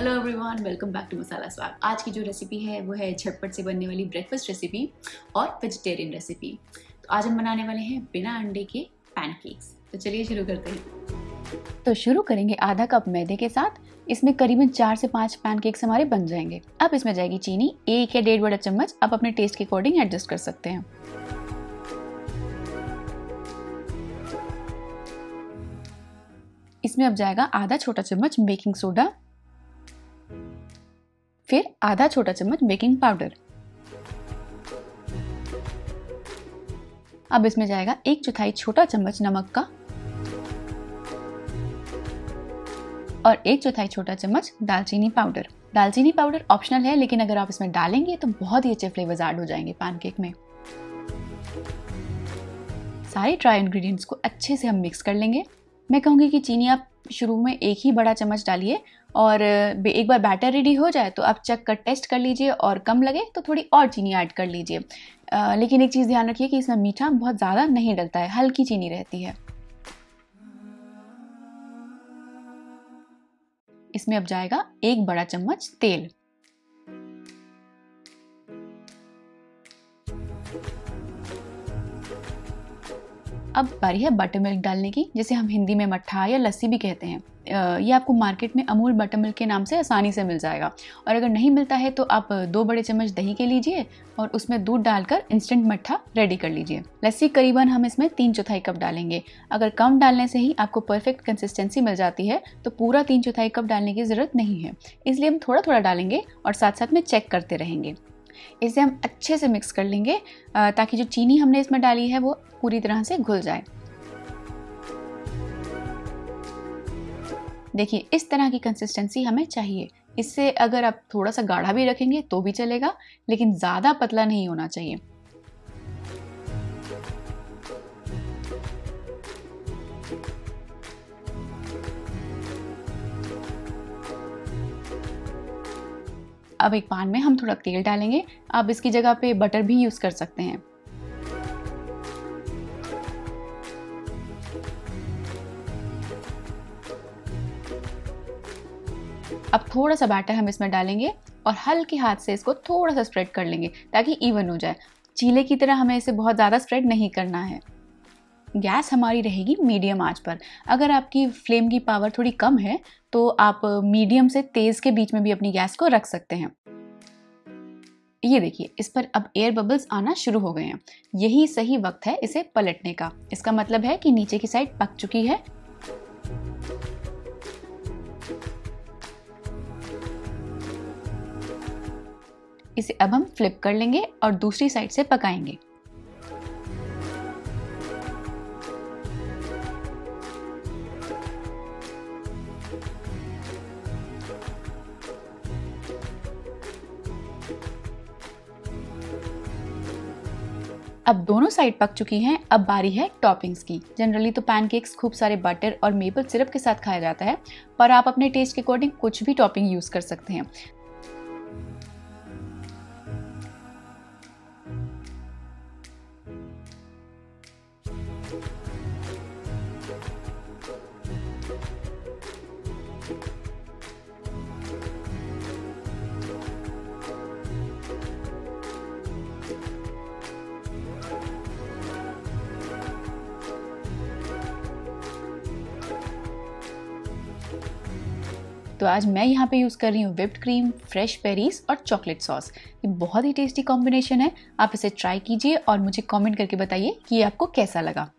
Hello everyone, welcome back to Masala Swad. आज की जो रेसिपी है वो है झटपट से बनने वाली ब्रेकफास्ट रेसिपी और वेजिटेरियन रेसिपी। तो आज हम बनाने वाले हैं बिना अंडे के पैनकेक्स। तो चलिए शुरू करते हैं। तो शुरू करेंगे आधा कप मैदे के साथ। इसमें करीबन 4 से 5 पैनकेक्स हमारे बन जाएंगे। अब इसमें जाएगी चीनी, 1 या 1.5 बड़ा चम्मच। आप अपने टेस्ट के अकॉर्डिंग एडजस्ट कर सकते हैं। इसमें अब जाएगा आधा छोटा चम्मच बेकिंग सोडा, फिर आधा छोटा चम्मच बेकिंग पाउडर। अब इसमें जाएगा 1/4 छोटा चम्मच नमक का और 1/4 छोटा चम्मच दालचीनी पाउडर। दालचीनी पाउडर ऑप्शनल है, लेकिन अगर आप इसमें डालेंगे तो बहुत ही अच्छे फ्लेवर्स ऐड हो जाएंगे पैनकेक में। सारे ड्राई इंग्रेडिएंट्स को अच्छे से हम मिक्स कर लेंगे। मैं कहूँगी कि चीनी आप शुरू में 1 ही बड़ा चम्मच डालिए और एक बार बैटर रेडी हो जाए तो आप चख कर टेस्ट कर लीजिए और कम लगे तो थोड़ी और चीनी ऐड कर लीजिए। लेकिन एक चीज़ ध्यान रखिए कि इसमें मीठा बहुत ज़्यादा नहीं डलता है, हल्की चीनी रहती है। इसमें अब जाएगा 1 बड़ा चम्मच तेल। अब बारी है बटर मिल्क डालने की, जिसे हम हिंदी में मट्ठा या लस्सी भी कहते हैं। ये आपको मार्केट में अमूल बटर मिल्क के नाम से आसानी से मिल जाएगा। और अगर नहीं मिलता है तो आप 2 बड़े चम्मच दही के लीजिए और उसमें दूध डालकर इंस्टेंट मट्ठा रेडी कर लीजिए। लस्सी करीबन हम इसमें 3/4 कप डालेंगे। अगर कम डालने से ही आपको परफेक्ट कंसिस्टेंसी मिल जाती है तो पूरा 3/4 कप डालने की ज़रूरत नहीं है। इसलिए हम थोड़ा थोड़ा डालेंगे और साथ साथ में चेक करते रहेंगे। इसे हम अच्छे से मिक्स कर लेंगे ताकि जो चीनी हमने इसमें डाली है वो पूरी तरह से घुल जाए। देखिए, इस तरह की कंसिस्टेंसी हमें चाहिए। इससे अगर आप थोड़ा सा गाढ़ा भी रखेंगे तो भी चलेगा, लेकिन ज़्यादा पतला नहीं होना चाहिए। अब एक पैन में हम थोड़ा तेल डालेंगे। आप इसकी जगह पे बटर भी यूज़ कर सकते हैं। अब थोड़ा सा बैटर हम इसमें डालेंगे और हल्के हाथ से इसको थोड़ा सा स्प्रेड कर लेंगे ताकि इवन हो जाए। चीले की तरह हमें इसे बहुत ज़्यादा स्प्रेड नहीं करना है। गैस हमारी रहेगी मीडियम आंच पर। अगर आपकी फ्लेम की पावर थोड़ी कम है तो आप मीडियम से तेज़ के बीच में भी अपनी गैस को रख सकते हैं। ये देखिए, इस पर अब एयर बबल्स आना शुरू हो गए हैं। यही सही वक्त है इसे पलटने का। इसका मतलब है कि नीचे की साइड पक चुकी है। इसे अब हम फ्लिप कर लेंगे और दूसरी साइड से पकाएंगे। अब दोनों साइड पक चुकी हैं। अब बारी है टॉपिंग्स की। जनरली तो पैनकेक्स खूब सारे बटर और मेपल सिरप के साथ खाया जाता है, पर आप अपने टेस्ट के अकॉर्डिंग कुछ भी टॉपिंग यूज़ कर सकते हैं। तो आज मैं यहाँ पे यूज़ कर रही हूँ व्हिप्ड क्रीम, फ्रेश बेरीज और चॉकलेट सॉस। ये बहुत ही टेस्टी कॉम्बिनेशन है। आप इसे ट्राई कीजिए और मुझे कमेंट करके बताइए कि ये आपको कैसा लगा।